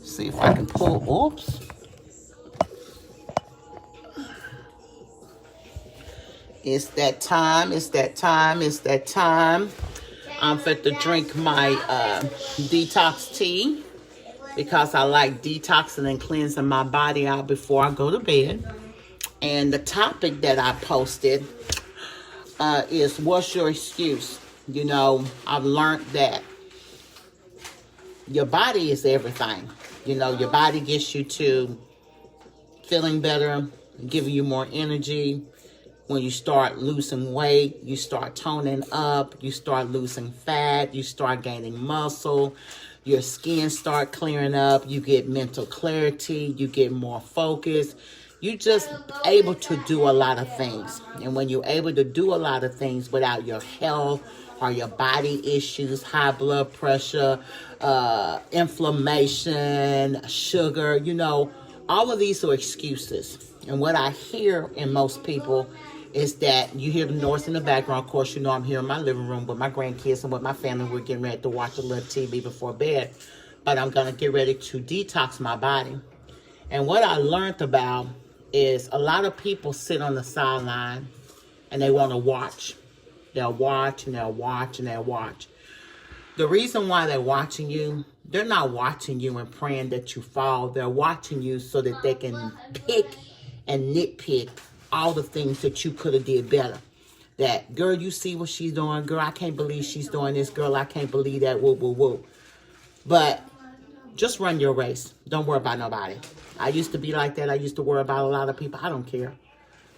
See if I can pull. Oops. It's that time. It's that time. It's that time. I'm fit to drink my detox tea because I like detoxing and cleansing my body out before I go to bed. And the topic that I posted is, what's your excuse? You know, I've learned that your body is everything. You know, your body gets you to feeling better, giving you more energy. When you start losing weight, you start toning up, you start losing fat, you start gaining muscle, your skin start clearing up, you get mental clarity, you get more focus. You just able to do a lot of things. And when you're able to do a lot of things without your health or your body issues, high blood pressure, inflammation, sugar, you know, all of these are excuses. And what I hear in most people is that you hear the noise in the background. Of course, you know I'm here in my living room with my grandkids and with my family. We're getting ready to watch a little TV before bed. But I'm going to get ready to detox my body. And what I learned about is a lot of people sit on the sideline and they want to watch. They'll watch and they'll watch and they'll watch. The reason why they're watching you, they're not watching you and praying that you fall. They're watching you so that they can pick and nitpick all the things that you could have did better. That, girl, you see what she's doing. Girl, I can't believe she's doing this. Girl, I can't believe that. Woo, woo, woo. But just run your race. Don't worry about nobody. I used to be like that. I used to worry about a lot of people. I don't care.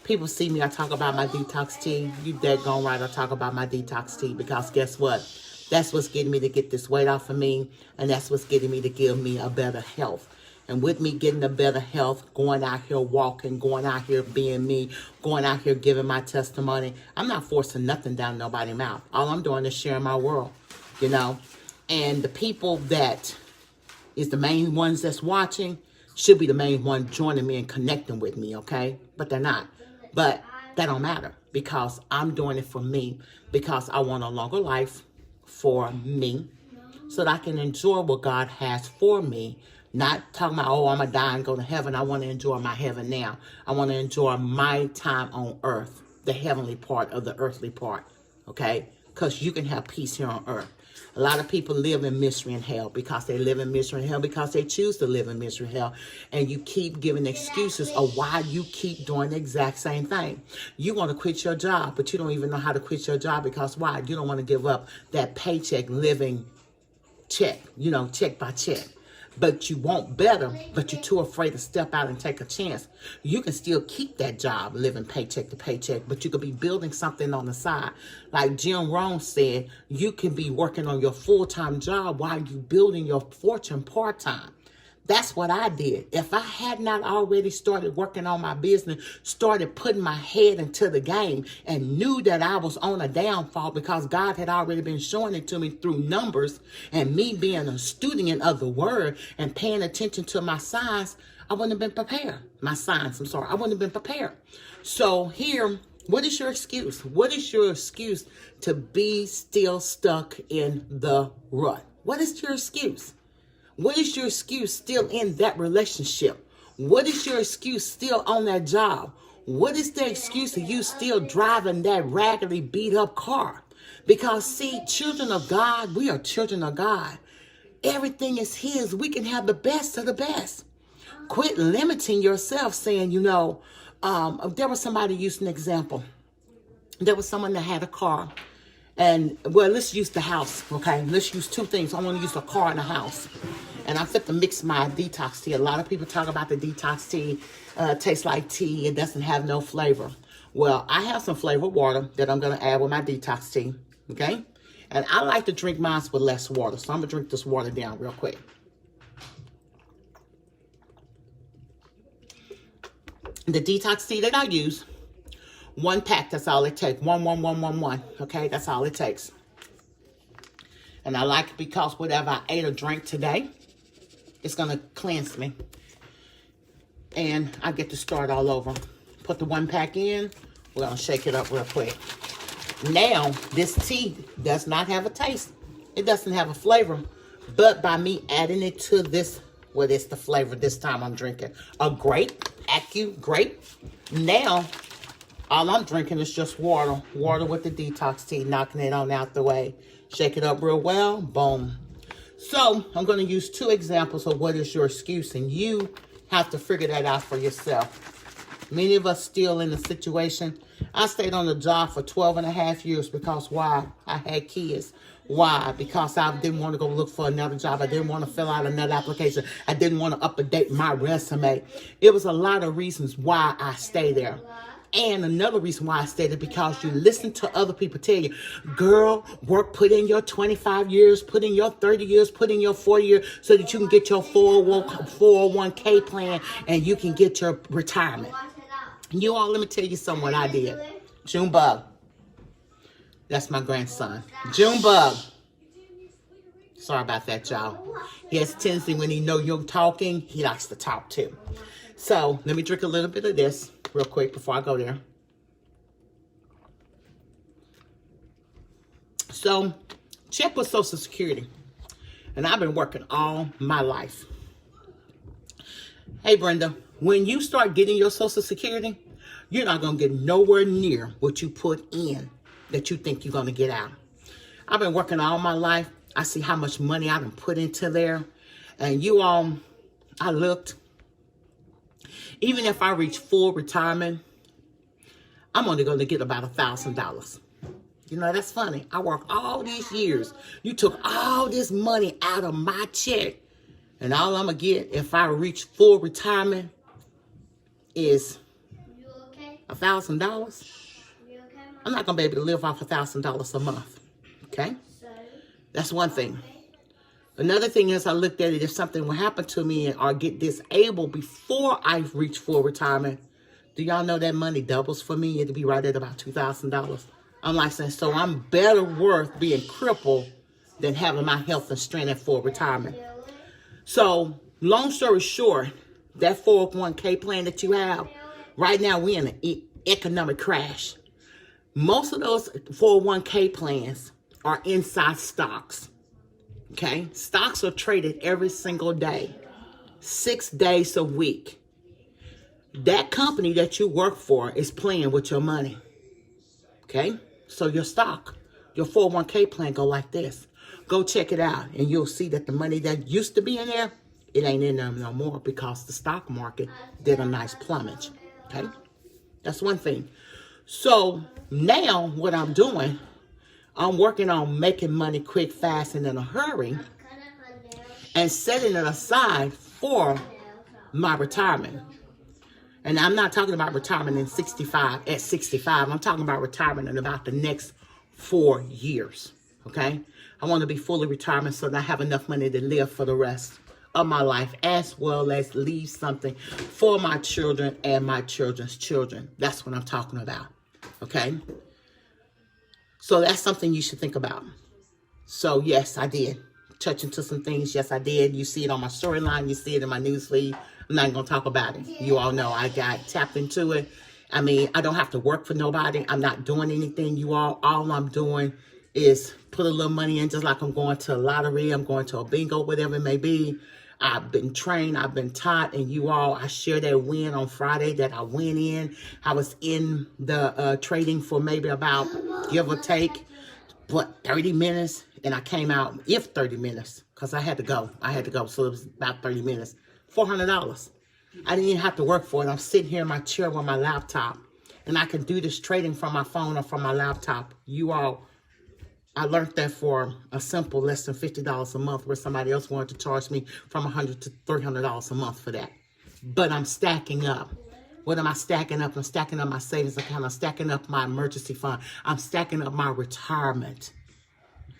People see me, I talk about my detox tea. You dead gone right, I talk about my detox tea. Because guess what? That's what's getting me to get this weight off of me. And that's what's getting me to give me a better health. And with me getting a better health, going out here walking, going out here being me, going out here giving my testimony, I'm not forcing nothing down nobody's mouth. All I'm doing is sharing my world, you know. And the people that is the main ones that's watching should be the main one joining me and connecting with me, okay? But they're not. But that don't matter because I'm doing it for me, because I want a longer life for me so that I can enjoy what God has for me. Not talking about, oh, I'm going to die and go to heaven. I want to enjoy my heaven now. I want to enjoy my time on earth, the heavenly part of the earthly part, okay? Because you can have peace here on earth. A lot of people live in misery and hell because they live in misery and hell because they choose to live in misery and hell. And you keep giving excuses of why you keep doing the exact same thing. You want to quit your job, but you don't even know how to quit your job because why? You don't want to give up that paycheck living check, you know, check by check. But you want better, but you're too afraid to step out and take a chance. You can still keep that job living paycheck to paycheck, but you could be building something on the side. Like Jim Rohn said, you can be working on your full-time job while you building your fortune part-time. That's what I did. If I had not already started working on my business, started putting my head into the game and knew that I was on a downfall because God had already been showing it to me through numbers and me being a student of the word and paying attention to my signs, I wouldn't have been prepared. I wouldn't have been prepared. So here, what is your excuse? What is your excuse to be still stuck in the rut? What is your excuse? What is your excuse still in that relationship? What is your excuse still on that job? What is the excuse of you still driving that raggedy beat up car? Because see, children of God, we are children of God. Everything is His. We can have the best of the best. Quit limiting yourself saying, you know, there was somebody using an example. There was someone that had a car. And, well, let's use the house, okay? Let's use two things. I want to use a car and a house. And I'm fit to mix my detox tea. A lot of people talk about the detox tea. Tastes like tea. It doesn't have no flavor. Well, I have some flavored water that I'm going to add with my detox tea, okay? And I like to drink mine with less water. So I'm going to drink this water down real quick. The detox tea that I use, 1 pack, that's all it takes. One. Okay, that's all it takes. And I like it because whatever I ate or drank today, it's going to cleanse me. And I get to start all over. Put the 1 pack in. We're going to shake it up real quick. Now, this tea does not have a taste. It doesn't have a flavor. But by me adding it to this, what is the flavor this time I'm drinking? A grape, grape. Now, all I'm drinking is just water. Water with the detox tea, knocking it on out the way. Shake it up real well, boom. So, I'm going to use 2 examples of what is your excuse, and you have to figure that out for yourself. Many of us still in the situation. I stayed on the job for 12 and a half years because why? I had kids. Why? Because I didn't want to go look for another job. I didn't want to fill out another application. I didn't want to update my resume. It was a lot of reasons why I stayed there. And another reason why I stayed is because you listen to other people tell you, girl, put in your 25 years, put in your 30 years, put in your 40 years so that you can get your 401k plan and you can get your retirement. You all, let me tell you something what I did. Junebug. That's my grandson. Junebug. Sorry about that, y'all. He has a tendency when he know you're talking, he likes to talk too. So, let me drink a little bit of this real quick before I go there. So, check with Social Security. And I've been working all my life. Hey, Brenda, when you start getting your Social Security, you're not going to get nowhere near what you put in that you think you're going to get out. I've been working all my life. I see how much money I've been put into there. And you all, I looked. Even if I reach full retirement, I'm only going to get about $1,000. You know, that's funny. I worked all these years. You took all this money out of my check. And all I'm going to get if I reach full retirement is $1,000. I'm not going to be able to live off $1,000 a month. Okay? That's one thing. Another thing is I looked at it, if something will happen to me or get disabled before I reach full retirement, do y'all know that money doubles for me? It'll be right at about $2,000. I'm like saying, so I'm better worth being crippled than having my health and strength at full retirement. So, long story short, that 401k plan that you have, right now we're in an economic crash. Most of those 401k plans are inside stocks. Okay? Stocks are traded every single day, 6 days a week. That company that you work for is playing with your money. Okay? So your stock, your 401k plan go like this. Go check it out and you'll see that the money that used to be in there, it ain't in there no more because the stock market did a nice plumage. Okay? That's one thing. So now what I'm doing, I'm working on making money quick, fast, and in a hurry and setting it aside for my retirement. And I'm not talking about retirement at 65. I'm talking about retirement in about the next 4 years. Okay? I want to be fully retirement so that I have enough money to live for the rest of my life, as well as leave something for my children and my children's children. That's what I'm talking about. Okay? So that's something you should think about. So yes, I did touch into some things. Yes, I did. You see it on my storyline. You see it in my newsfeed. I'm not going to talk about it. You all know I got tapped into it. I mean, I don't have to work for nobody. I'm not doing anything, you all. All I'm doing is put a little money in, just like I'm going to a lottery. I'm going to a bingo, whatever it may be. I've been trained. I've been taught. And you all, I shared that win on Friday that I went in. I was in the trading for maybe about, give or take, 30 minutes. And I came out, if 30 minutes, because I had to go. So it was about 30 minutes. $400. I didn't even have to work for it. I'm sitting here in my chair with my laptop. And I can do this trading from my phone or from my laptop. You all, I learned that for a simple less than $50 a month, where somebody else wanted to charge me from $100 to $300 a month for that. But I'm stacking up. What am I stacking up? I'm stacking up my savings account. I'm stacking up my emergency fund. I'm stacking up my retirement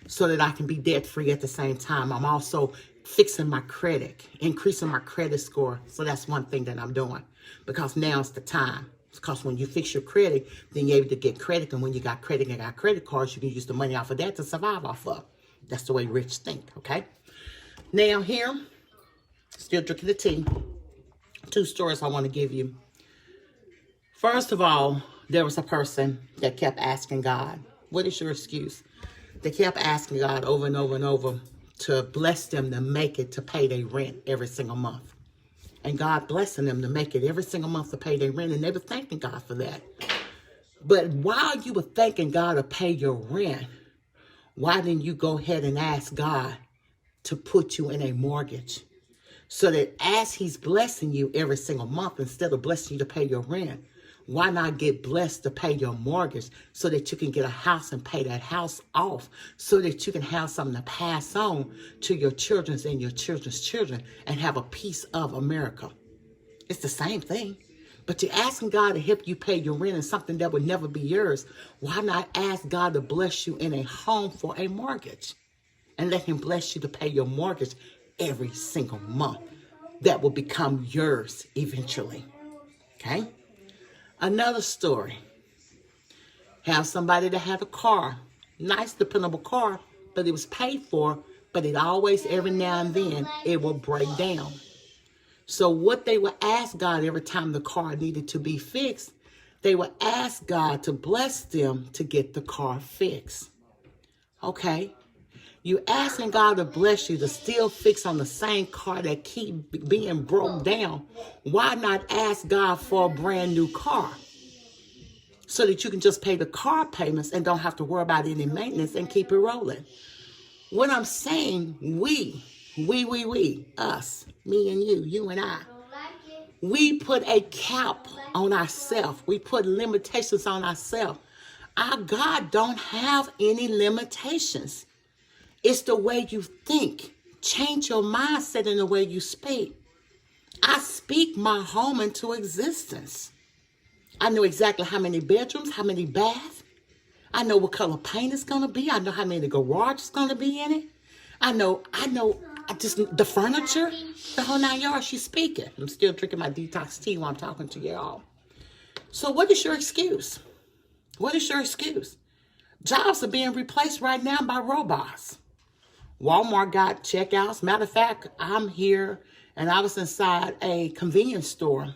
so that I can be debt free at the same time. I'm also fixing my credit, increasing my credit score. So that's one thing that I'm doing, because now's the time. Because when you fix your credit, then you're able to get credit. And when you got credit and got credit cards, you can use the money off of that to survive off of. That's the way rich think, okay? Now here, still drinking the tea. 2 stories I want to give you. First of all, there was a person that kept asking God, what is your excuse? They kept asking God over and over and over to bless them to make it to pay their rent every single month. And God blessing them to make it every single month to pay their rent. And they were thanking God for that. But while you were thanking God to pay your rent, why didn't you go ahead and ask God to put you in a mortgage? So that as he's blessing you every single month, instead of blessing you to pay your rent, why not get blessed to pay your mortgage so that you can get a house and pay that house off so that you can have something to pass on to your children's and your children's children and have a piece of America? It's the same thing. But you're asking God to help you pay your rent and something that would never be yours. Why not ask God to bless you in a home for a mortgage and let him bless you to pay your mortgage every single month? That will become yours eventually. Okay? Another story. Have somebody that had a car. Nice, dependable car, but it was paid for, but it always, every now and then, it will break down. So what they would ask God every time the car needed to be fixed, they would ask God to bless them to get the car fixed. Okay? You asking God to bless you to still fix on the same car that keep being broke down. Why not ask God for a brand new car? So that you can just pay the car payments and don't have to worry about any maintenance and keep it rolling. What I'm saying, we, us, me and you and I, we put a cap on ourselves. We put limitations on ourselves. Our God don't have any limitations. It's the way you think. Change your mindset in the way you speak. I speak my home into existence. I know exactly how many bedrooms, how many baths. I know what color paint it's going to be. I know how many garage is going to be in it. I know just the furniture, the whole 9 yards. She's speaking. I'm still drinking my detox tea while I'm talking to y'all. So what is your excuse? What is your excuse? Jobs are being replaced right now by robots. Walmart got checkouts. Matter of fact, I'm here and I was inside a convenience store.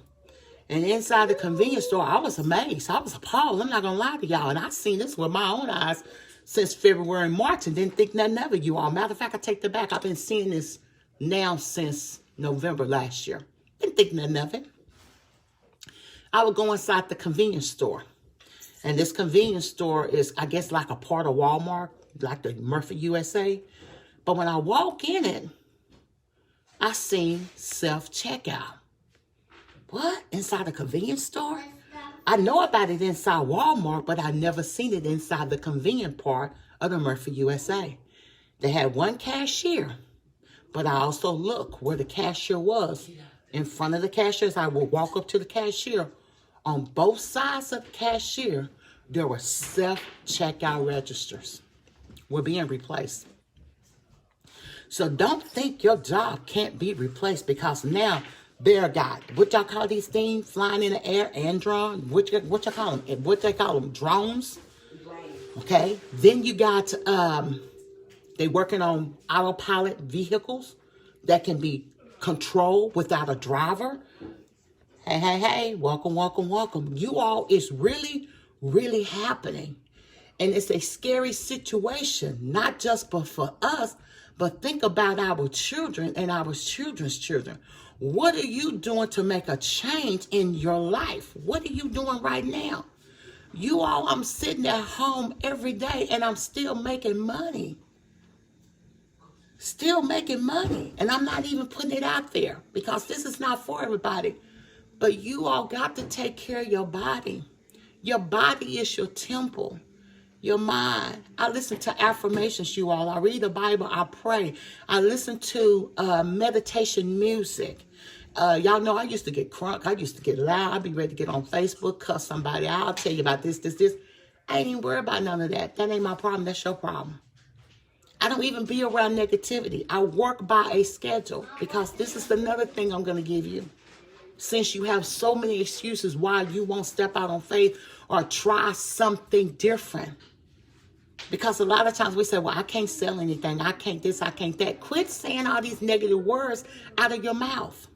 And inside the convenience store, I was amazed. I was appalled. I'm not going to lie to y'all. And I've seen this with my own eyes since February and March and didn't think nothing of it, you all. Matter of fact, I take that back. I've been seeing this now since November last year. Didn't think nothing of it. I would go inside the convenience store. And this convenience store is, I guess, like a part of Walmart, like the Murphy USA. But when I walk in it, I seen self-checkout. What? Inside a convenience store? I know about it inside Walmart, but I never seen it inside the convenient part of the Murphy USA. They had one cashier, but I also looked where the cashier was. In front of the cashiers, I would walk up to the cashier. On both sides of the cashier, there were self-checkout registers. Were being replaced. So don't think your job can't be replaced because now there got, what y'all call these things flying in the air, andron, what y'all call them? What they call them? Drones. Okay. Then you got, they working on autopilot vehicles that can be controlled without a driver. Hey, welcome. You all, it's really, really happening. And it's a scary situation, not just but for us, but think about our children and our children's children. What are you doing to make a change in your life? What are you doing right now? You all, I'm sitting at home every day and I'm still making money. Still making money. And I'm not even putting it out there because this is not for everybody. But you all got to take care of your body. Your body is your temple. Your mind. I listen to affirmations, you all. I read the Bible. I pray. I listen to meditation music. Y'all know I used to get crunk. I used to get loud. I'd be ready to get on Facebook, cuss somebody. I'll tell you about this. I ain't even worried about none of that. That ain't my problem. That's your problem. I don't even be around negativity. I work by a schedule because this is another thing I'm going to give you. Since you have so many excuses why you won't step out on faith or try something different. Because a lot of times we say, well, I can't sell anything. I can't this, I can't that. Quit saying all these negative words out of your mouth.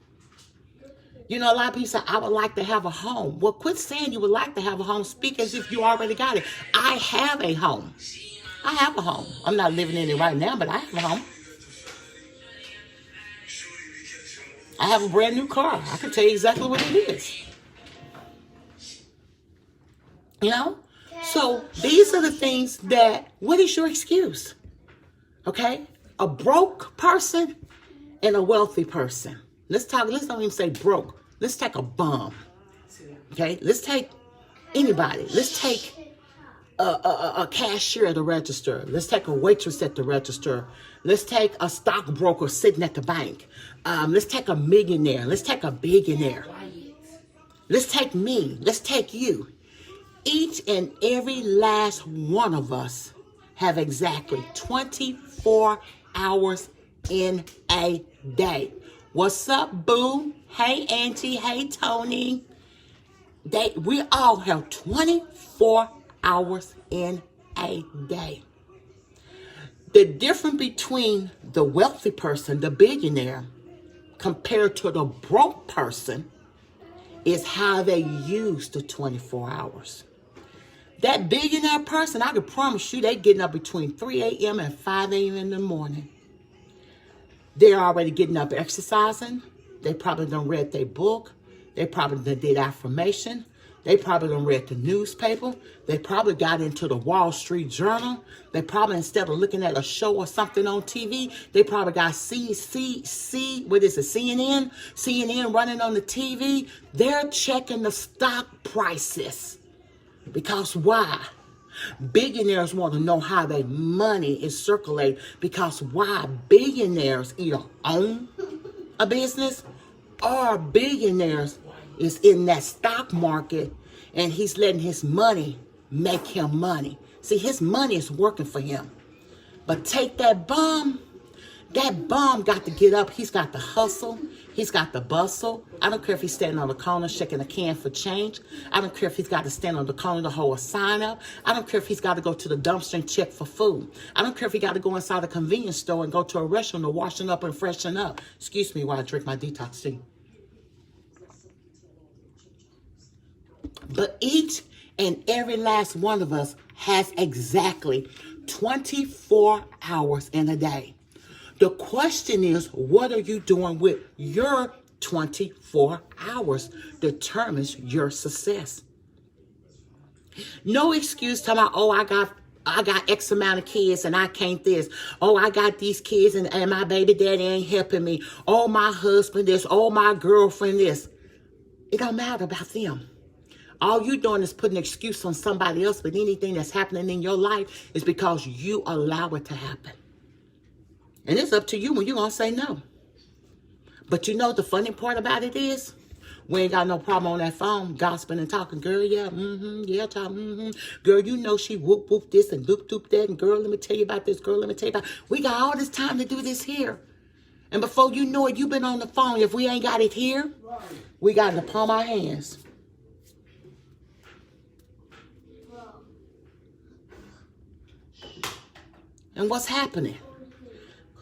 You know, a lot of people say, I would like to have a home. Well, quit saying you would like to have a home. Speak as if you already got it. I have a home. I have a home. I'm not living in it right now, but I have a home. I have a brand new car. I can tell you exactly what it is. You know? So these are the things that, what is your excuse? Okay? A broke person and a wealthy person. Let's don't even say broke. Let's take a bum. Okay? Let's take anybody. Let's take a cashier at the register. Let's take a waitress at the register. Let's take a stockbroker sitting at the bank. Let's take a millionaire. Let's take a billionaire. Let's take me. Let's take you. Each and every last one of us have exactly 24 hours in a day. What's up, boo? Hey, Auntie. Hey, Tony. We all have 24 hours in a day. The difference between the wealthy person, the billionaire, compared to the broke person is how they use the 24 hours. That billionaire person, I can promise you, they're getting up between 3 a.m. and 5 a.m. in the morning. They're already getting up exercising. They probably done read their book. They probably done did affirmation. They probably done read the newspaper. They probably got into the Wall Street Journal. They probably, instead of looking at a show or something on TV, they probably got CNN running on the TV. They're checking the stock prices. Because why? Billionaires want to know how their money is circulating. Because why? Billionaires either own a business or billionaires is in that stock market and he's letting his money make him money. See, his money is working for him. But take that bum got to get up. He's got to hustle. He's got the bustle. I don't care if he's standing on the corner shaking a can for change. I don't care if he's got to stand on the corner to hold a sign up. I don't care if he's got to go to the dumpster and check for food. I don't care if he got to go inside a convenience store and go to a restaurant to washing up and freshen up. Excuse me while I drink my detox tea. But each and every last one of us has exactly 24 hours in a day. The question is, what are you doing with your 24 hours determines your success. No excuse talking about, oh, I got X amount of kids and I can't this. Oh, I got these kids and my baby daddy ain't helping me. Oh, my husband this. Oh, my girlfriend this. It don't matter about them. All you doing is putting an excuse on somebody else, but anything that's happening in your life is because you allow it to happen. And it's up to you when you're going to say no. But you know the funny part about it is, we ain't got no problem on that phone, gossiping and talking. Girl, yeah, yeah, talk, Girl, you know she whoop, whoop this and doop, doop that. And girl, let me tell you about this. Girl, let me tell you about. We got all this time to do this here. And before you know it, you've been on the phone. If we ain't got it here, we got it in the palm of our hands. And what's happening?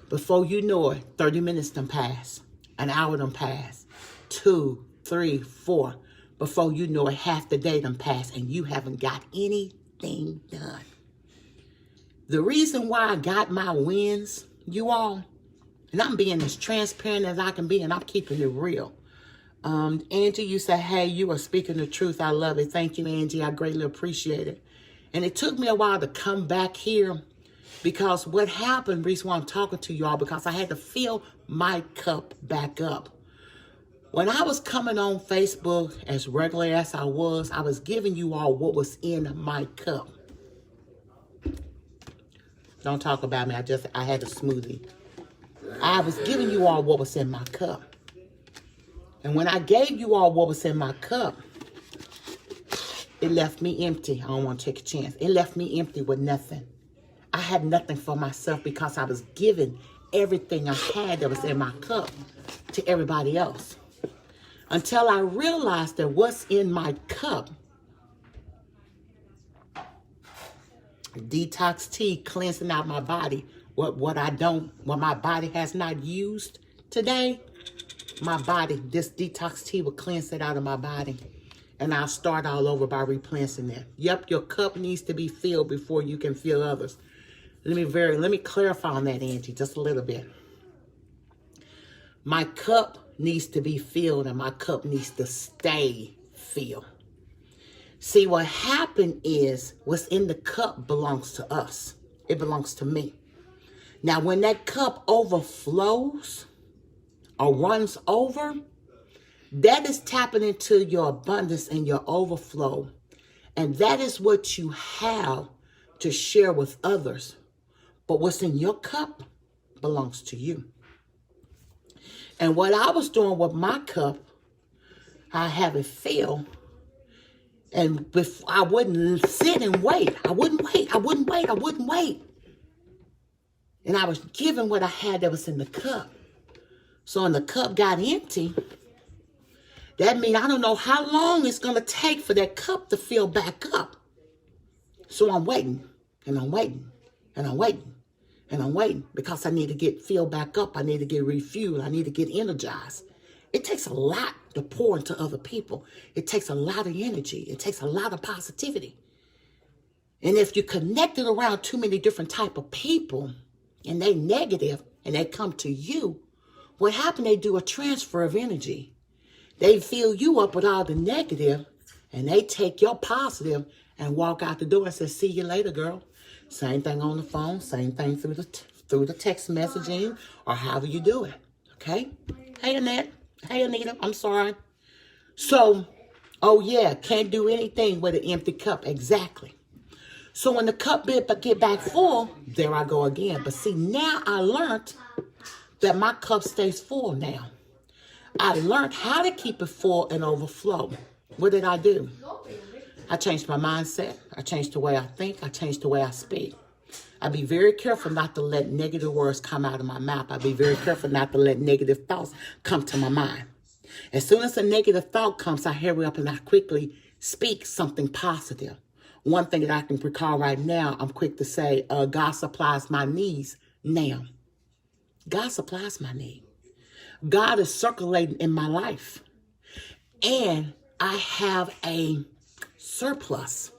Before you know it, 30 minutes done pass. An hour done pass. 2, 3, 4. Before you know it, half the day done pass and you haven't got anything done. The reason why I got my wins, you all, and I'm being as transparent as I can be and I'm keeping it real. Angie, you said, hey, you are speaking the truth. I love it. Thank you, Angie. I greatly appreciate it. And it took me a while to come back here. Because what happened, reason why I'm talking to you all, because I had to fill my cup back up. When I was coming on Facebook as regular as I was giving you all what was in my cup. Don't talk about me. I had a smoothie. I was giving you all what was in my cup. And when I gave you all what was in my cup, it left me empty. I don't want to take a chance. It left me empty with nothing. I had nothing for myself because I was giving everything I had that was in my cup to everybody else. Until I realized that what's in my cup, detox tea cleansing out my body, what my body has not used today, this detox tea will cleanse it out of my body. And I'll start all over by replenishing it. Yep, your cup needs to be filled before you can fill others. Let me clarify on that, Angie, just a little bit. My cup needs to be filled and my cup needs to stay filled. See, what happened is what's in the cup belongs to us. It belongs to me. Now, when that cup overflows or runs over, that is tapping into your abundance and your overflow. And that is what you have to share with others. But what's in your cup belongs to you. And what I was doing with my cup, I have it filled. And before, I wouldn't sit and wait. I wouldn't wait. And I was giving what I had that was in the cup. So when the cup got empty, that means I don't know how long it's going to take for that cup to fill back up. So I'm waiting, and I'm waiting, and I'm waiting, and I'm waiting because I need to get filled back up. I need to get refueled. I need to get energized. It takes a lot to pour into other people. It takes a lot of energy. It takes a lot of positivity. And if you're connected around too many different type of people and they negative and they come to you, what happened? They do a transfer of energy. They fill you up with all the negative and they take your positive and walk out the door and say, see you later, girl. Same thing on the phone, same thing through the text messaging or however you do it. Okay? Hey, Annette. Hey, Anita. I'm sorry. So, oh yeah, can't do anything with an empty cup. Exactly. So when the cup get back full, there I go again. But see, now I learned that my cup stays full now. I learned how to keep it full and overflow. What did I do? I changed my mindset. I changed the way I think. I changed the way I speak. I be very careful not to let negative words come out of my mouth. I be very careful not to let negative thoughts come to my mind. As soon as a negative thought comes, I hurry up and I quickly speak something positive. One thing that I can recall right now, I'm quick to say, God supplies my needs now. God supplies my need. God is circulating in my life. And I have a surplus.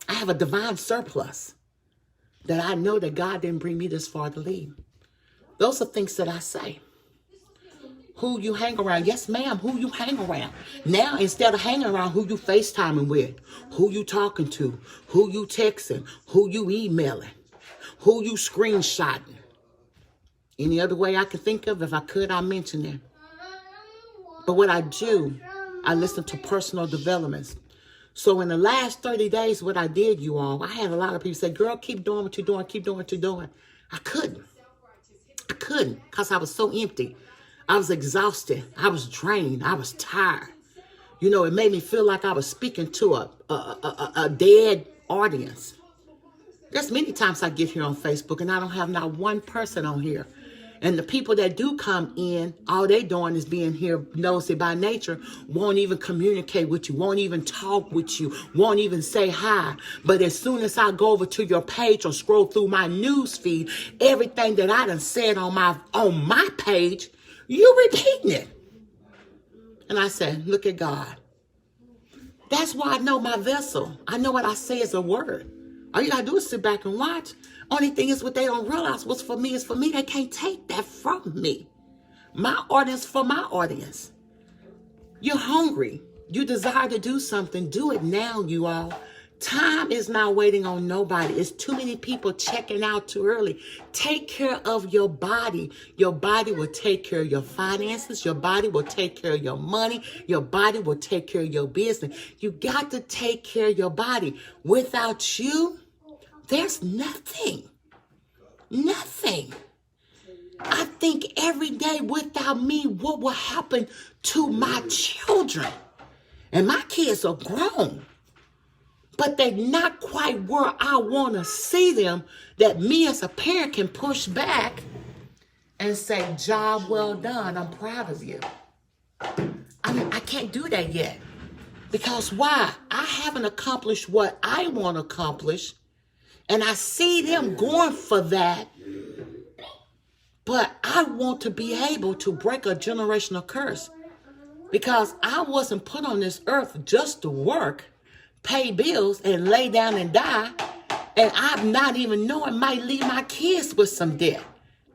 I have a divine surplus that I know that God didn't bring me this far to leave. Those are things that I say. Who you hang around. Yes, ma'am, who you hang around. Now, instead of hanging around who you FaceTiming with, who you talking to, who you texting, who you emailing, who you screenshotting. Any other way I could think of, if I could, I'll mention it. But what I do, I listen to personal developments. So in the last 30 days, what I did, you all, I had a lot of people say, girl, keep doing what you're doing, keep doing what you're doing. I couldn't because I was so empty. I was exhausted. I was drained. I was tired. You know, it made me feel like I was speaking to a dead audience. There's many times I get here on Facebook and I don't have not one person on here. And the people that do come in, all they doing is being here nosy by nature, won't even communicate with you, won't even talk with you, won't even say hi. But as soon as I go over to your page or scroll through my news feed, everything that I done said on my page, you repeating it. And I said, look at God. That's why I know my vessel. I know what I say is a word. All you got to do is sit back and watch. Only thing is what they don't realize, what's for me is for me. They can't take that from me. My audience for my audience. You're hungry. You desire to do something. Do it now, you all. Time is not waiting on nobody. It's too many people checking out too early. Take care of your body. Your body will take care of your finances. Your body will take care of your money. Your body will take care of your business. You got to take care of your body. Without you, there's nothing. Nothing. I think every day without me, what will happen to my children? And my kids are grown. But they're not quite where I want to see them, that me as a parent can push back and say, job well done, I'm proud of you. I can't do that yet. Because why? I haven't accomplished what I want to accomplish. And I see them going for that. But I want to be able to break a generational curse. Because I wasn't put on this earth just to work, pay bills, and lay down and die, And I'm not even knowing might leave my kids with some debt.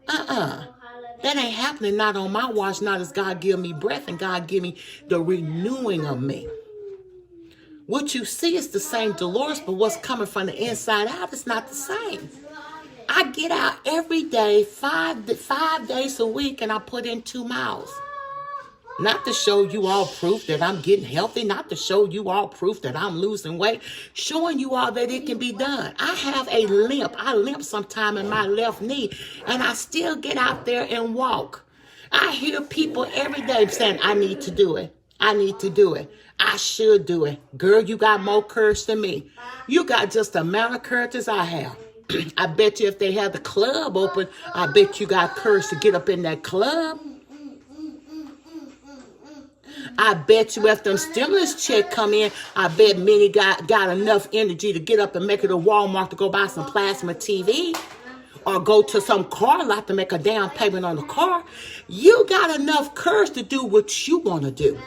That ain't happening, not on my watch, not as God give me breath and God give me the renewing of me. What you see is the same Dolores, but what's coming from the inside out is not the same. I get out every day, five days a week, and I put in 2 miles. Not to show you all proof that I'm getting healthy, not to show you all proof that I'm losing weight, showing you all that it can be done. I have a limp. I limp sometime in my left knee, and I still get out there and walk. I hear people every day saying, I need to do it. I need to do it. I should do it. Girl, you got more courage than me. You got just the amount of courage as I have. I bet you if they had the club open, I bet you got courage to get up in that club. I bet you if them stimulus check come in, I bet many got enough energy to get up and make it to Walmart to go buy some plasma TV or go to some car lot to make a down payment on the car. You got enough courage to do what you want to do.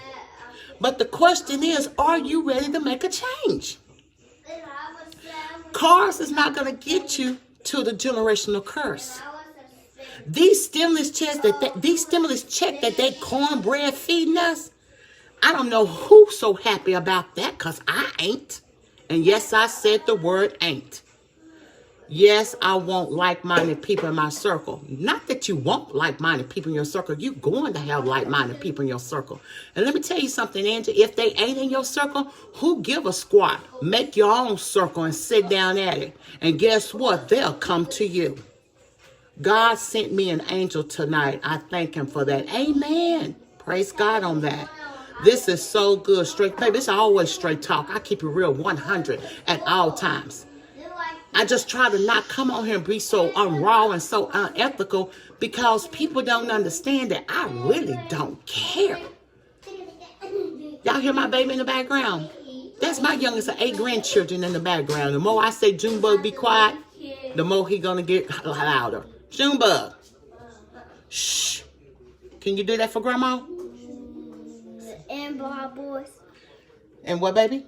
But the question is, are you ready to make a change? Cars is not going to get you to the generational curse. These stimulus checks that they cornbread feeding us, I don't know who's so happy about that, because I ain't. And yes, I said the word ain't. Yes, I want like-minded people in my circle. Not that you want like-minded people in your circle. You're going to have like-minded people in your circle. And let me tell you something, Angie. If they ain't in your circle, who give a squat? Make your own circle and sit down at it. And guess what? They'll come to you. God sent me an angel tonight. I thank him for that. Amen. Praise God on that. This is so good. Straight, baby, it's always straight talk. I keep it real 100 at all times. I just try to not come on here and be so raw and so unethical, because people don't understand that I really don't care. Y'all hear my baby in the background? That's my youngest of 8 grandchildren in the background. The more I say Junebug be quiet, the more he gonna get louder. Junebug. Shh. Can you do that for Grandma? And Bob Boys. And what, baby?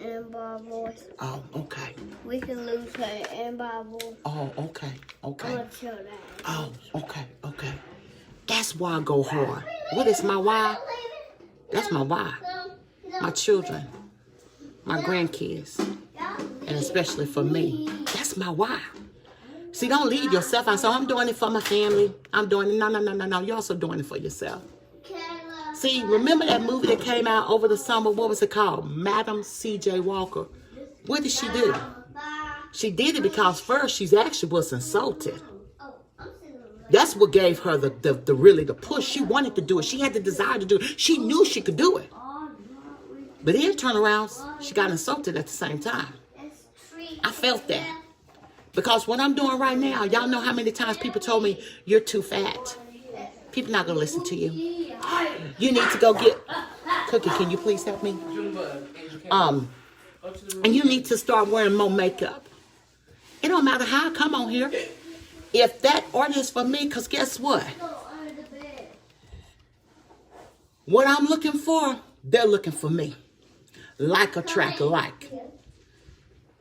And Bob Boys. Oh, okay. We can lose her and Bob Boys. Oh, okay. Okay. I'm gonna show that. Oh, okay. Okay. That's why I go hard. What is my why? That's my why. My children. My grandkids. And especially for me. That's my why. See, don't leave yourself out. So I'm doing it for my family. I'm doing it. No. You're also doing it for yourself. See, remember that movie that came out over the summer? What was it called? Madam C.J. Walker. What did she do? She did it because first she actually was insulted. That's what gave her the push. She wanted to do it. She had the desire to do it. She knew she could do it. But then turn around, she got insulted at the same time. I felt that. Because what I'm doing right now, y'all know how many times people told me, you're too fat. People not going to listen to you. You need to go get... Cookie, can you please help me? And you need to start wearing more makeup. It don't matter how I come on here. If that order is for me, because guess what? What I'm looking for, they're looking for me. Like attract like.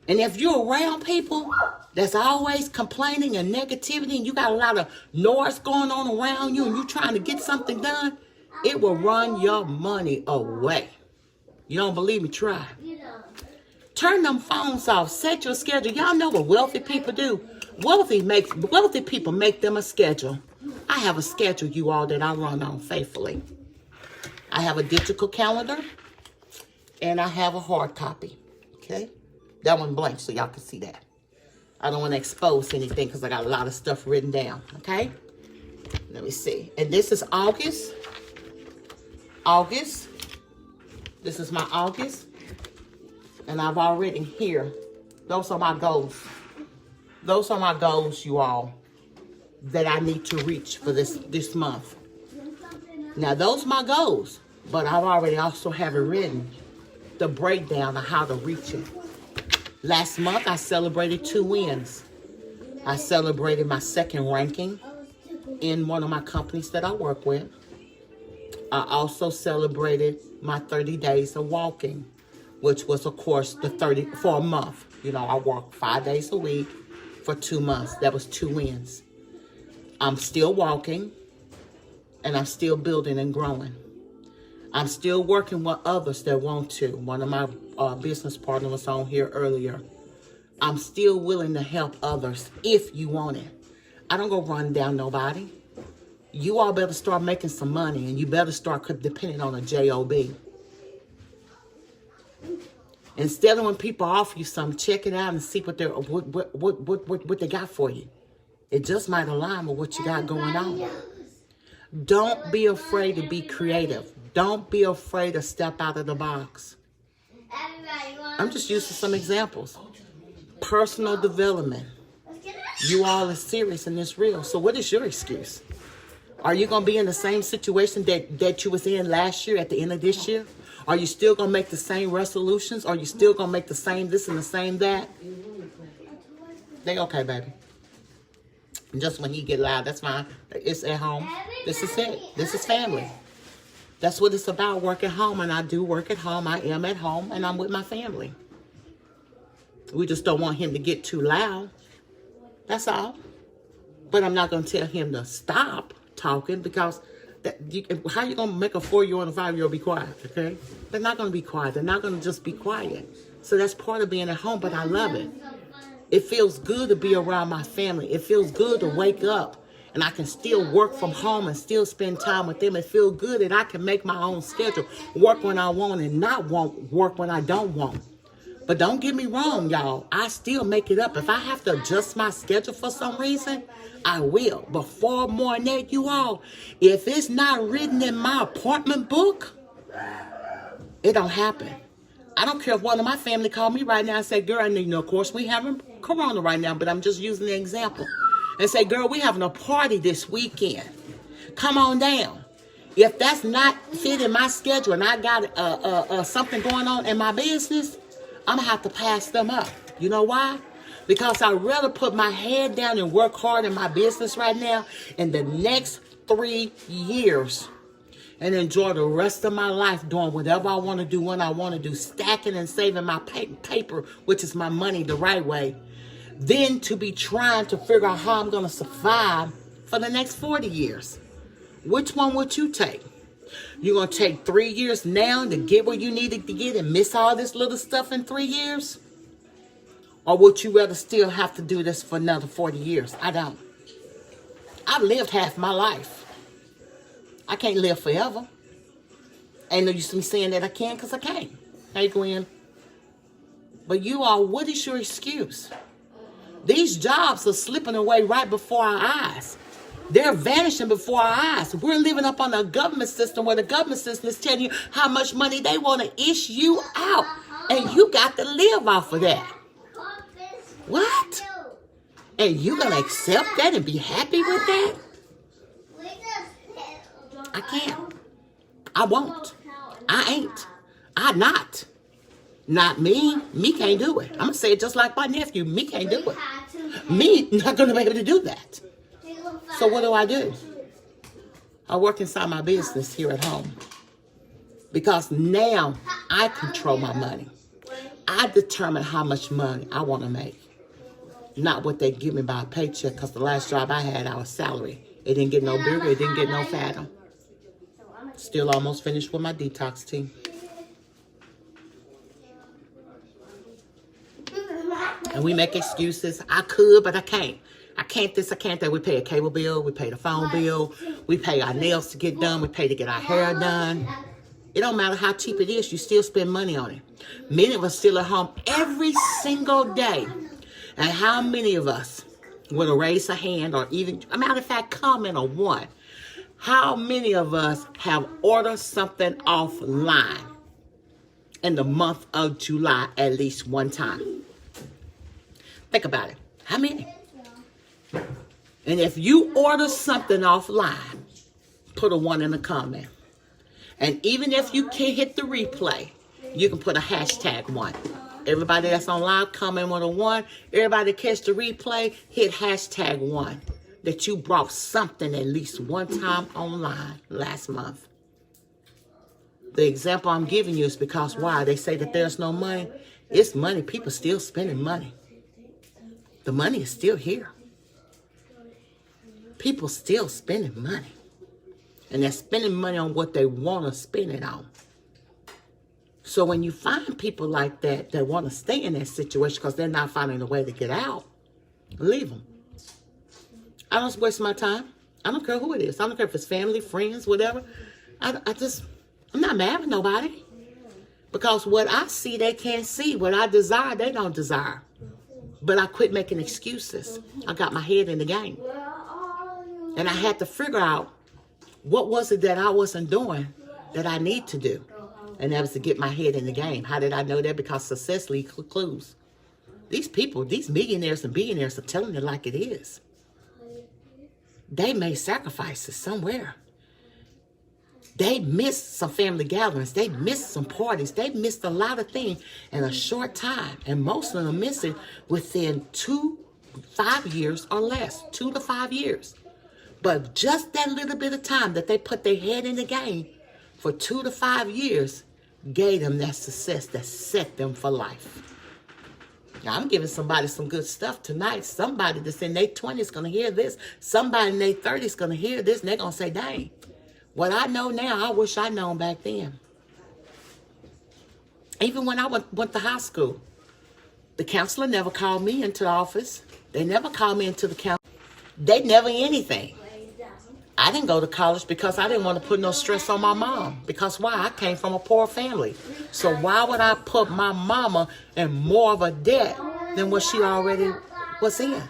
And if you're around people that's always complaining and negativity, and you got a lot of noise going on around you, and you're trying to get something done, it will run your money away. You don't believe me? Try. Turn them phones off. Set your schedule. Y'all know what wealthy people do. Wealthy people make them a schedule. I have a schedule, you all, that I run on faithfully. I have a digital calendar, and I have a hard copy. Okay? That one blank so y'all can see that. I don't want to expose anything because I got a lot of stuff written down. Okay? Let me see. And this is August. This is my August. And I've already here. Those are my goals. Those are my goals, you all, that I need to reach for this month. Now, those are my goals. But I've already also have it written. The breakdown of how to reach it. Last month, I celebrated 2 wins. I celebrated my 2nd ranking in one of my companies that I work with. I also celebrated my 30 days of walking, which was, of course, the 30 for a month. You know, I worked 5 days a week for 2 months. That was 2 wins. I'm still walking, and I'm still building and growing. I'm still working with others that want to. One of my business partners was on here earlier. I'm still willing to help others if you want it. I don't go run down nobody. You all better start making some money, and you better start depending on a job. Instead of when people offer you something, check it out and see what they got for you. It just might align with what you got going on. Don't be afraid to be creative. Don't be afraid to step out of the box. I'm just using some examples. Personal development. You all are serious and it's real. So what is your excuse? Are you going to be in the same situation that you was in last year at the end of this year? Are you still going to make the same resolutions? Are you still going to make the same this and the same that? They okay, baby. Just when you get loud, that's fine. It's at home. This is it. This is family. That's what it's about, work at home. And I do work at home. I am at home and I'm with my family. We just don't want him to get too loud. That's all. But I'm not going to tell him to stop talking because how you going to make a 4-year-old and a 5-year-old be quiet, okay? They're not going to be quiet. They're not going to just be quiet. So that's part of being at home, but I love it. It feels good to be around my family. It feels good to wake up and I can still work from home and still spend time with them. It feels good that I can make my own schedule, work when I want and not work when I don't want. But don't get me wrong, y'all. I still make it up. If I have to adjust my schedule for some reason, I will. But far more than that, you all, if it's not written in my appointment book, it don't happen. I don't care if one of my family called me right now and say, girl, you know, of course, we having corona right now, but I'm just using the example. And say, girl, we having a party this weekend. Come on down. If that's not fitting my schedule and I got something going on in my business, I'm going to have to pass them up. You know why? Because I'd rather put my head down and work hard in my business right now in the next 3 years and enjoy the rest of my life doing whatever I want to do when I want to do, stacking and saving my paper, which is my money, the right way, than to be trying to figure out how I'm going to survive for the next 40 years. Which one would you take? You're going to take 3 years now to get where you needed to get and miss all this little stuff in 3 years? Or would you rather still have to do this for another 40 years? I don't. I've lived half my life. I can't live forever. Ain't no use me saying that I can because I can't. Hey, Gwen. But you all, what is your excuse? These jobs are slipping away right before our eyes. They're vanishing before our eyes. We're living up on a government system where the government system is telling you how much money they want to issue out. And you got to live off of that. What? And you going to accept that and be happy with that? I can't. I won't. I ain't. I'm not. Not me. Me can't do it. I'm going to say it just like my nephew. Me can't do it. Me not going to be able to do that. So what do? I work inside my business here at home. Because now I control my money. I determine how much money I want to make. Not what they give me by a paycheck, because the last job I had, I was salary. It didn't get no bigger. It didn't get no fatter. Still almost finished with my detox tea. And we make excuses. I could, but I can't. I can't this, I can't that. We pay a cable bill. We pay the phone bill. We pay our nails to get done. We pay to get our hair done. It don't matter how cheap it is. You still spend money on it. Many of us still at home every single day. And how many of us would raise a hand or even, a matter of fact, comment on one. How many of us have ordered something offline in the month of July at least one time? Think about it. How many? And if you order something offline, put a 1 in the comment. And even if you can't hit the replay, you can put a #1. Everybody that's on live, comment with a 1. Everybody catch the replay, hit #1. That you brought something at least one time online last month. The example I'm giving you is because why? They say that there's no money. It's money. People still spending money. The money is still here. People still spending money. And they're spending money on what they want to spend it on. So when you find people like that want to stay in that situation because they're not finding a way to get out, leave them. I don't waste my time. I don't care who it is. I don't care if it's family, friends, whatever. I'm not mad with nobody. Because what I see, they can't see. What I desire, they don't desire. But I quit making excuses. I got my head in the game. And I had to figure out what was it that I wasn't doing that I need to do. And that was to get my head in the game. How did I know that? Because success leaves clues. These people, these millionaires and billionaires are telling it like it is. They made sacrifices somewhere. They missed some family gatherings. They missed some parties. They missed a lot of things in a short time. And most of them missed it within 5 years or less. 2 to 5 years. But just that little bit of time that they put their head in the game for 2 to 5 years gave them that success that set them for life. Now, I'm giving somebody some good stuff tonight. Somebody that's in their 20s is going to hear this. Somebody in their 30s is going to hear this, and they're going to say, dang, what I know now, I wish I'd known back then. Even when I went to high school, the counselor never called me into the office. They never called me into the council. They never anything. I didn't go to college because I didn't want to put no stress on my mom. Because why? I came from a poor family. So why would I put my mama in more of a debt than what she already was in?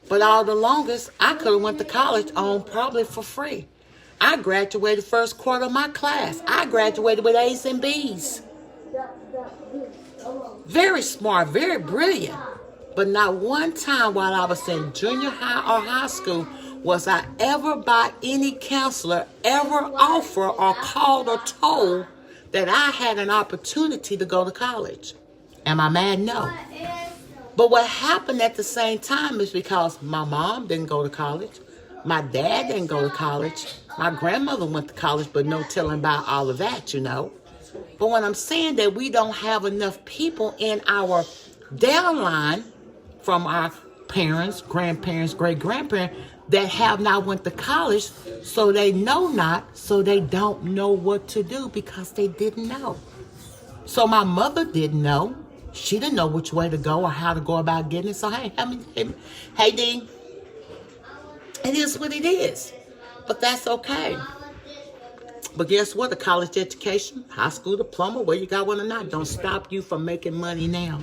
But all the longest, I could have went to college on probably for free. I graduated first quarter of my class. I graduated with A's and B's. Very smart, very brilliant. But not one time while I was in junior high or high school was I ever by any counselor ever offered or called or told that I had an opportunity to go to college. Am I mad? No. But what happened at the same time is because my mom didn't go to college. My dad didn't go to college. My grandmother went to college, but no telling about all of that, you know. But when I'm saying that we don't have enough people in our downline from our parents, grandparents, great-grandparents that have not went to college, so they know not, so they don't know what to do because they didn't know. So my mother didn't know. She didn't know which way to go or how to go about getting it. So hey Dee, it is what it is. But that's okay. But guess what? A college education, high school diploma, whether you got one or not, don't stop you from making money now.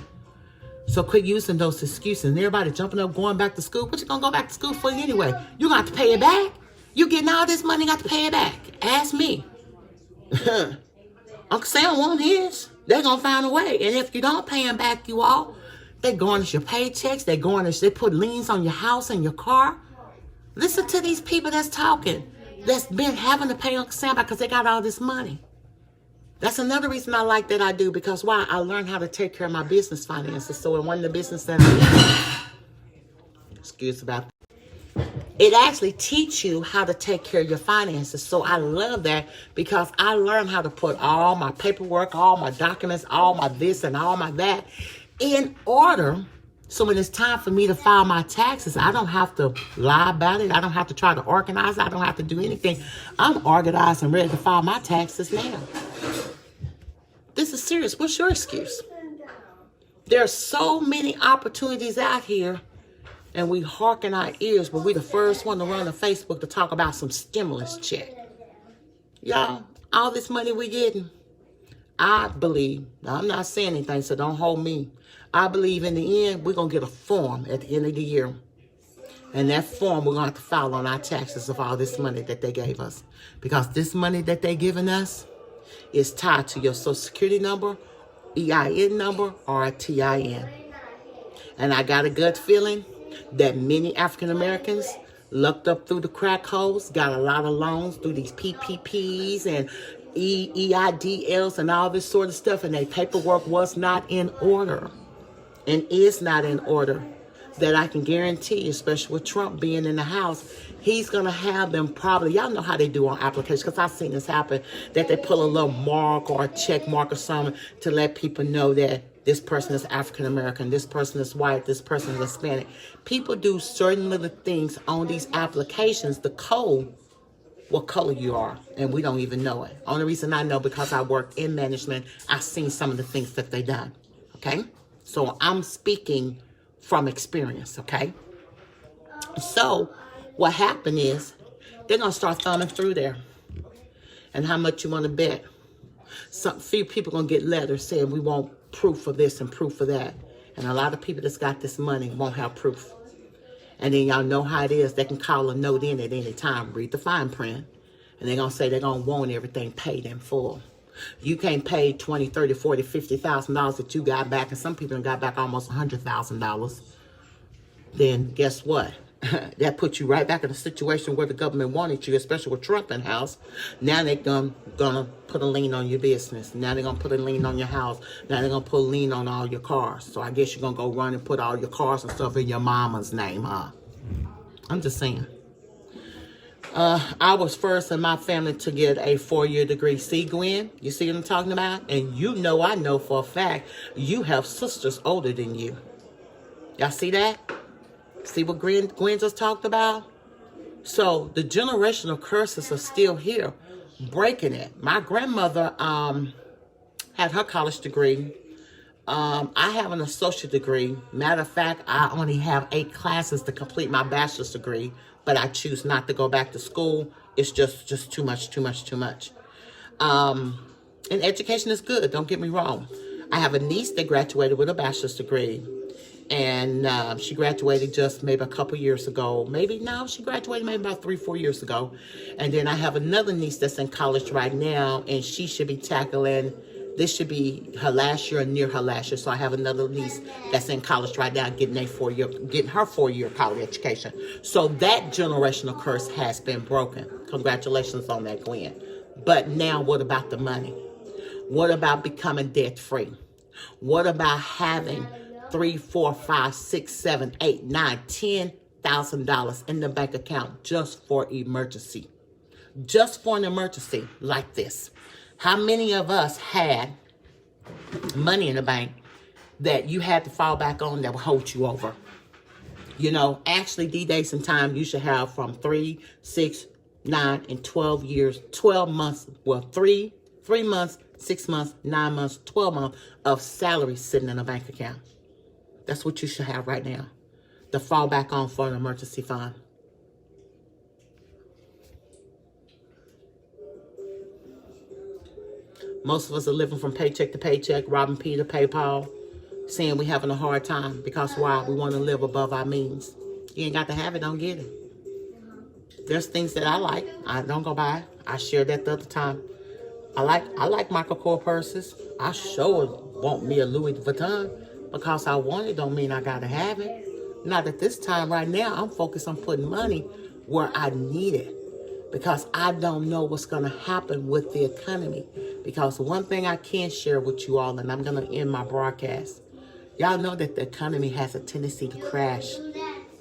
So quit using those excuses. And everybody jumping up, going back to school. What you going to go back to school for anyway? You got to pay it back? You getting all this money, got to pay it back. Ask me. Uncle Sam want his. They're going to find a way. And if you don't pay them back, you all, they garnish your paychecks. They put liens on your house and your car. Listen to these people that's talking. That's been having to pay Uncle Sam because they got all this money. That's another reason I like that I do, because why? I learned how to take care of my business finances. So in one of the business that I'm in, excuse about that, it actually teaches you how to take care of your finances. So I love that because I learned how to put all my paperwork, all my documents, all my this and all my that in order. So when it's time for me to file my taxes, I don't have to lie about it. I don't have to try to organize it. I don't have to do anything. I'm organized and ready to file my taxes now. This is serious. What's your excuse? There are so many opportunities out here, and we hearken our ears, but we the first one to run on Facebook to talk about some stimulus check. Y'all, all this money we getting, I believe, now I'm not saying anything, so don't hold me. I believe in the end, we're going to get a form at the end of the year. And that form, we're going to have to file on our taxes of all this money that they gave us. Because this money that they giving us is tied to your Social Security number, EIN number, or a TIN. And I got a gut feeling that many African Americans looked up through the crack holes, got a lot of loans through these PPPs and EIDLs and all this sort of stuff, and their paperwork was not in order. And is not in order, that I can guarantee, especially with Trump being in the House, he's going to have them probably, y'all know how they do on applications, because I've seen this happen, that they put a little mark or a check mark or something to let people know that This person is African American. This person is white. This person is Hispanic. People do certain little things on these applications. The code, what color you are, and we don't even know it. Only reason I know because I work in management, I've seen some of the things that they done. Okay, so I'm speaking from experience. Okay, so what happened is they're gonna start thumbing through there, and how much you want to bet. Some few people gonna get letters saying we want proof for this and proof for that, and a lot of people that's got this money won't have proof. And then y'all know how it is. They can call a note in at any time, read the fine print, and they're going to say they're going to want everything paid in full. You can't pay $20, $30, $40, $50,000 that you got back, and some people got back almost $100,000. Then guess what? That puts you right back in a situation where the government wanted you, especially with Trump in house. Now they're gonna put a lien on your business. Now they're gonna put a lien on your house. Now they're gonna put a lien on all your cars. So I guess you're gonna go run and put all your cars and stuff in your mama's name, huh? I'm just saying. I was first in my family to get a 4-year degree. See, Gwen, you see what I'm talking about? And you know, I know for a fact, you have sisters older than you. Y'all see that? See what Gwen just talked about? So the generational curses are still here, breaking it. My grandmother had her college degree. I have an associate degree. Matter of fact, I only have 8 classes to complete my bachelor's degree, but I choose not to go back to school. It's just too much. And education is good, don't get me wrong. I have a niece that graduated with a bachelor's degree. And she graduated just maybe a couple years ago. She graduated maybe about 3-4 years ago. And then I have another niece that's in college right now, and she should be tackling, this should be her last year or near her last year. So I have another niece that's in college right now getting her 4-year college education. So that generational curse has been broken. Congratulations on that, Gwen. But now what about the money? What about becoming debt free? What about having $3, $4, $5, $6, $7, $8, $9, $10,000 in the bank account just for emergency? Just for an emergency like this. How many of us had money in the bank that you had to fall back on that would hold you over? You know, actually, these days and time, you should have from 3, 6, 9, and 12 years, 12 months, well, 3 months, 6 months, 9 months, 12 months of salary sitting in a bank account. That's what you should have right now. To fall back on for an emergency fund. Most of us are living from paycheck to paycheck, robbing Peter, pay Paul, saying we're having a hard time. Because why? We want to live above our means. You ain't got to have it, don't get it. There's things that I like. I don't go buy. I shared that the other time. I like Michael Kors purses. I sure want me a Louis Vuitton. Because I want it don't mean I got to have it. Not at this time right now. I'm focused on putting money where I need it. Because I don't know what's going to happen with the economy. Because one thing I can share with you all, and I'm going to end my broadcast. Y'all know that the economy has a tendency to crash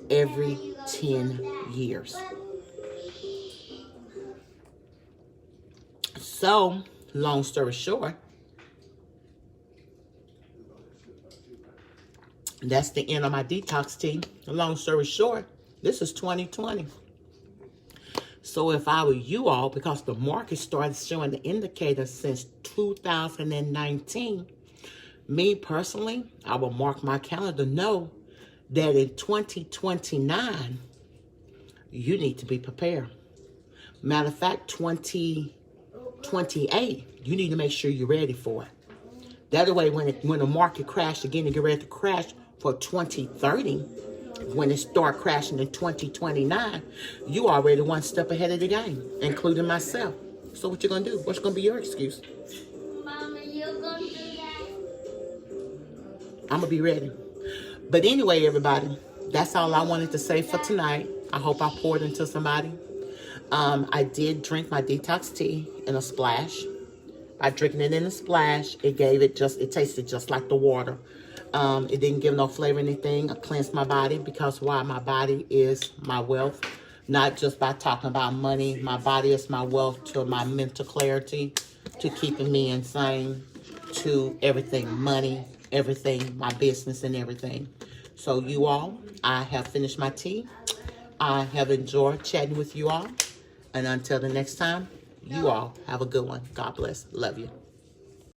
every 10 years. So, long story short, that's the end of my detox tea. Long story short, this is 2020. So if I were you all, because the market started showing the indicators since 2019, me personally, I will mark my calendar, know that in 2029, you need to be prepared. Matter of fact, 2028, you need to make sure you're ready for it. That way, when the market crashed again and get ready to crash for 2030, when it start crashing in 2029, you already one step ahead of the game, including myself. So what you gonna do? What's gonna be your excuse? Mama, you gonna do that? I'm gonna be ready. But anyway, everybody, that's all I wanted to say for tonight. I hope I poured into somebody. I did drink my detox tea in a splash. By drinking it in a splash, it tasted just like the water. It didn't give no flavor or anything. I cleansed my body because why? My body is my wealth. Not just by talking about money. My body is my wealth to my mental clarity, to keeping me insane, to everything money. everything, my business and everything. So you all, I have finished my tea. I have enjoyed chatting with you all. And until the next time, you all have a good one. God bless. Love you.